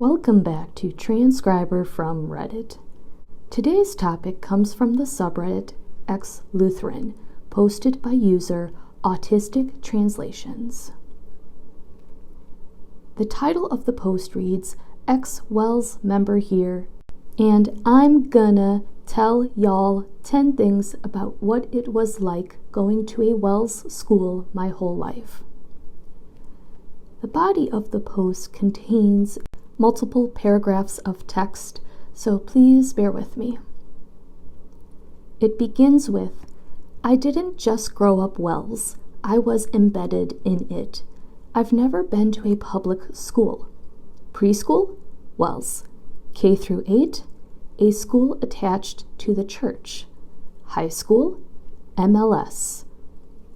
Welcome back to Transcriber from Reddit. Today's topic comes from the subreddit ex-Lutheran, posted by user Autistic Translations. The title of the post reads, ex-WELS member here, and I'm gonna tell y'all 10 things about what it was like going to a WELS school my whole life. The body of the post contains multiple paragraphs of text, so please bear with me. It begins with, I didn't just grow up WELS, I was embedded in it. I've never been to a public school. Preschool? WELS. K through 8? A school attached to the church. High school? MLS.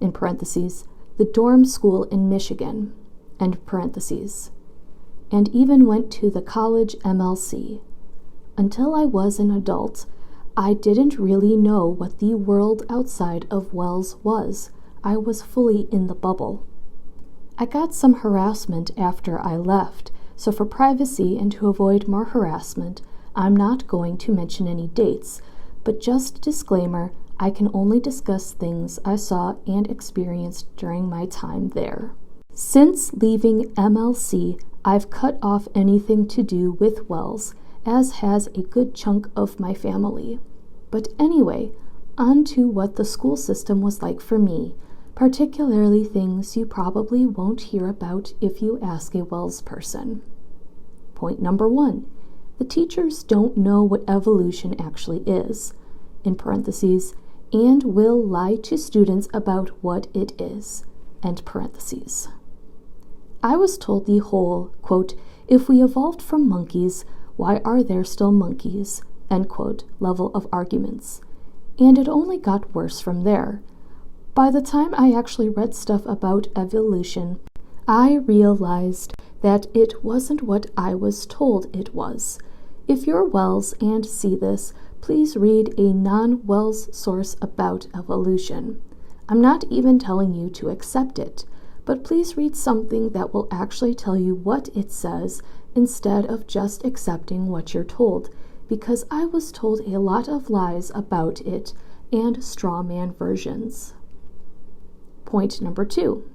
In parentheses, the dorm school in Michigan. End parentheses. And even went to the college MLC. Until I was an adult, I didn't really know what the world outside of WELS was. I was fully in the bubble. I got some harassment after I left, so for privacy and to avoid more harassment, I'm not going to mention any dates, but just disclaimer, I can only discuss things I saw and experienced during my time there. Since leaving MLC, I've cut off anything to do with WELS, as has a good chunk of my family. But anyway, on to what the school system was like for me, particularly things you probably won't hear about if you ask a WELS person. Point number 1. The teachers don't know what evolution actually is, in parentheses, and will lie to students about what it is, end parentheses. I was told the whole, quote, if we evolved from monkeys, why are there still monkeys, end quote, level of arguments. And it only got worse from there. By the time I actually read stuff about evolution, I realized that it wasn't what I was told it was. If you're WELS and see this, please read a non-WELS source about evolution. I'm not even telling you to accept it, but please read something that will actually tell you what it says instead of just accepting what you're told, because I was told a lot of lies about it and straw man versions. Point number 2.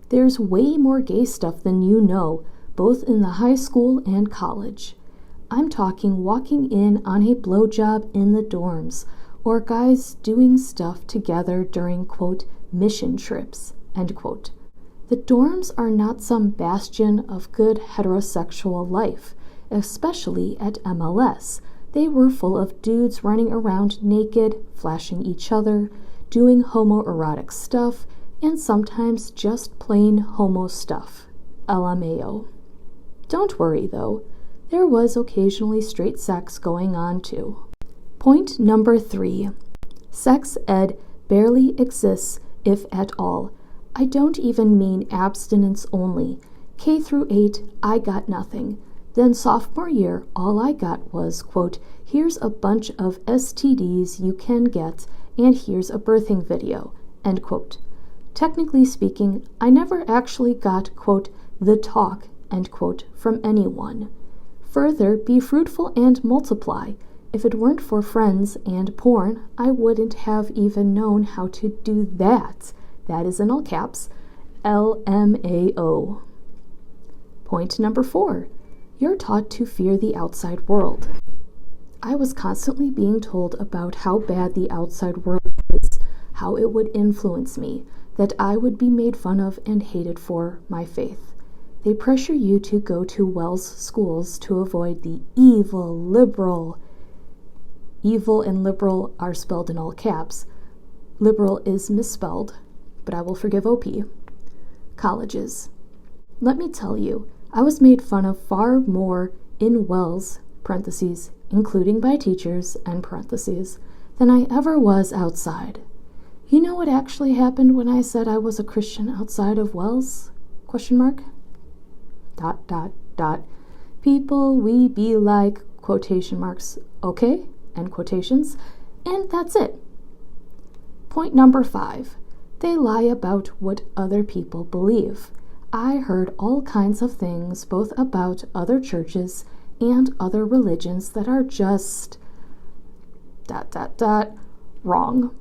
There's way more gay stuff than you know, both in the high school and college. I'm talking walking in on a blowjob in the dorms, or guys doing stuff together during, quote, mission trips, end quote. The dorms are not some bastion of good heterosexual life, especially at MLS. They were full of dudes running around naked, flashing each other, doing homoerotic stuff, and sometimes just plain homo stuff. LMAO. Don't worry though, there was occasionally straight sex going on too. Point number 3. Sex ed barely exists, if at all. I don't even mean abstinence only. K through 8, I got nothing. Then sophomore year, all I got was, quote, here's a bunch of STDs you can get, and here's a birthing video, end quote. Technically speaking, I never actually got, quote, the talk, end quote, from anyone. Further, be fruitful and multiply. If it weren't for friends and porn, I wouldn't have even known how to do that. That is in all caps, LMAO. Point number 4. You're taught to fear the outside world. I was constantly being told about how bad the outside world is, how it would influence me, that I would be made fun of and hated for my faith. They pressure you to go to WELS schools to avoid the evil liberal. Evil and liberal are spelled in all caps. Liberal is misspelled, but I will forgive OP. Colleges. Let me tell you, I was made fun of far more in WELS, parentheses, including by teachers, end parentheses, than I ever was outside. You know what actually happened when I said I was a Christian outside of WELS? Question mark? ... People we be like, quotation marks, okay, end quotations, and that's it. Point number 5. They lie about what other people believe. I heard all kinds of things, both about other churches and other religions that are just wrong.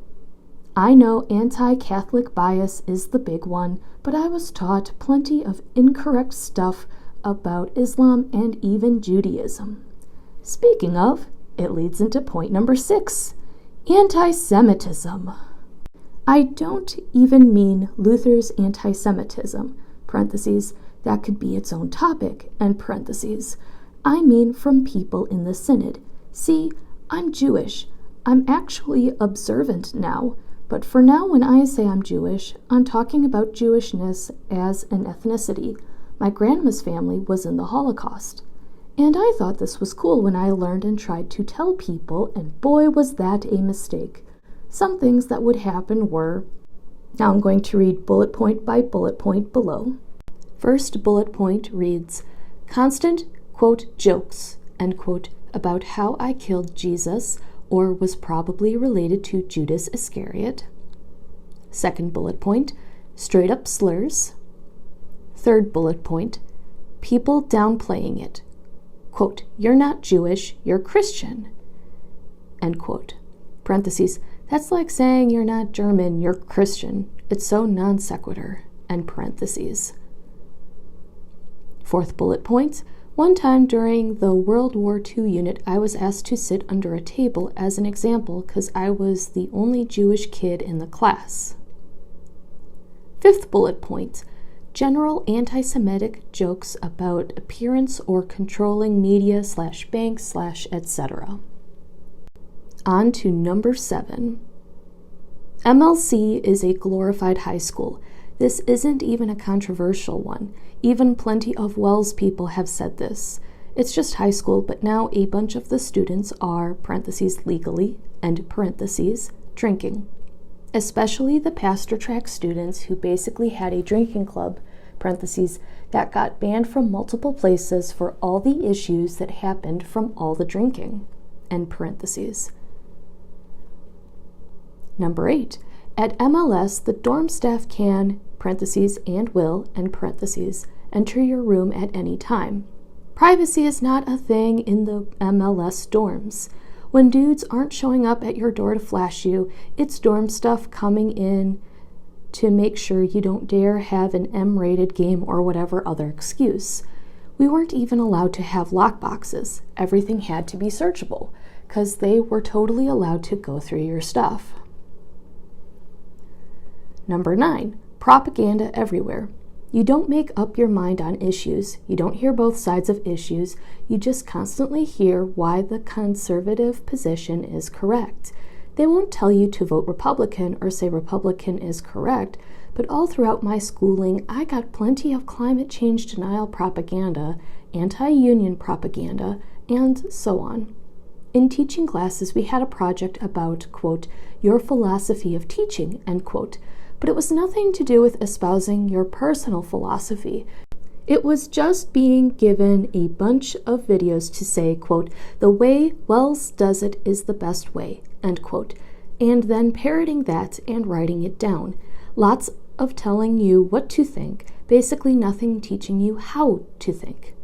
I know anti-Catholic bias is the big one, but I was taught plenty of incorrect stuff about Islam and even Judaism. Speaking of, it leads into point number 6, anti-Semitism. I don't even mean Luther's anti-Semitism, parentheses, that could be its own topic, end parentheses. I mean from people in the synod. See, I'm Jewish. I'm actually observant now, but for now when I say I'm Jewish, I'm talking about Jewishness as an ethnicity. My grandma's family was in the Holocaust. And I thought this was cool when I learned and tried to tell people, and boy was that a mistake. Some things that would happen were, now I'm going to read bullet point by bullet point below. First bullet point reads, constant, quote, jokes, end quote, about how I killed Jesus or was probably related to Judas Iscariot. Second bullet point, straight up slurs. Third bullet point, people downplaying it. Quote, you're not Jewish, you're Christian. End quote. Parentheses, that's like saying you're not German, you're Christian. It's so non sequitur. End parentheses. Fourth bullet point, one time during the World War II unit, I was asked to sit under a table as an example because I was the only Jewish kid in the class. Fifth bullet point, general anti-Semitic jokes about appearance or controlling media / banks / etc. On to number 7. MLC is a glorified high school. This isn't even a controversial one. Even plenty of WELS people have said this. It's just high school, but now a bunch of the students are, parentheses, legally, end parentheses, drinking. Especially the pastor track students who basically had a drinking club, parentheses, that got banned from multiple places for all the issues that happened from all the drinking, end parentheses. Number 8. At MLS, the dorm staff can, parentheses, and will, end parentheses, enter your room at any time. Privacy is not a thing in the MLS dorms. When dudes aren't showing up at your door to flash you, it's dorm stuff coming in to make sure you don't dare have an M-rated game or whatever other excuse. We weren't even allowed to have lockboxes. Everything had to be searchable, because they were totally allowed to go through your stuff. Number 9, propaganda everywhere. You don't make up your mind on issues. You don't hear both sides of issues. You just constantly hear why the conservative position is correct. They won't tell you to vote Republican or say Republican is correct, but all throughout my schooling, I got plenty of climate change denial propaganda, anti-union propaganda, and so on. In teaching classes, we had a project about, quote, your philosophy of teaching, end quote, but it was nothing to do with espousing your personal philosophy. It was just being given a bunch of videos to say, quote, the way WELS does it is the best way, end quote, and then parroting that and writing it down. Lots of telling you what to think, basically nothing teaching you how to think.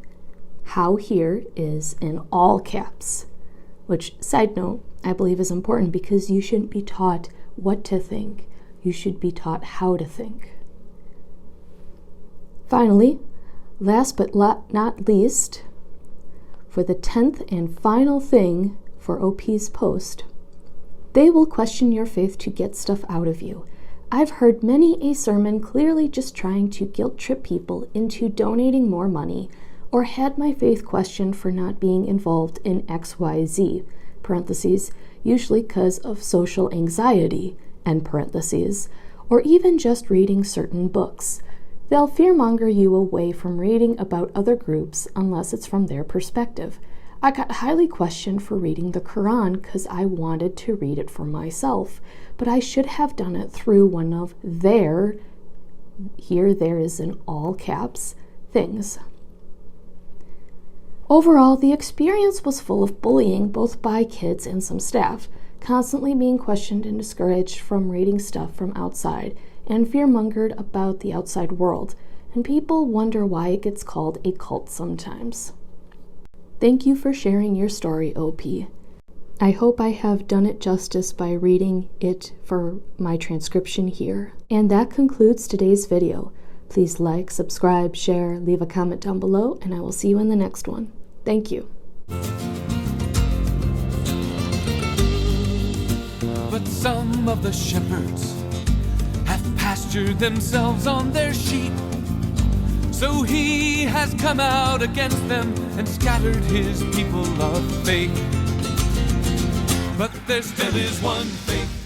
How here is in all caps, which, side note, I believe is important because you shouldn't be taught what to think. You should be taught how to think. Finally, last but not least, for the 10th and final thing for OP's post, they will question your faith to get stuff out of you. I've heard many a sermon clearly just trying to guilt trip people into donating more money, or had my faith questioned for not being involved in XYZ, parentheses, usually because of social anxiety, end parentheses, or even just reading certain books. They'll fearmonger you away from reading about other groups unless it's from their perspective. I got highly questioned for reading the Quran because I wanted to read it for myself, but I should have done it through one of their, here there is in all caps, things. Overall, the experience was full of bullying both by kids and some staff, constantly being questioned and discouraged from reading stuff from outside, and fearmongered about the outside world. and people wonder why it gets called a cult sometimes. Thank you for sharing your story, OP. I hope I have done it justice by reading it for my transcription here. And that concludes today's video. Please like, subscribe, share, leave a comment down below, and I will see you in the next one. Thank you. But some of the shepherds have pastured themselves on their sheep. So he has come out against them and scattered his people of faith. But there still is one faith.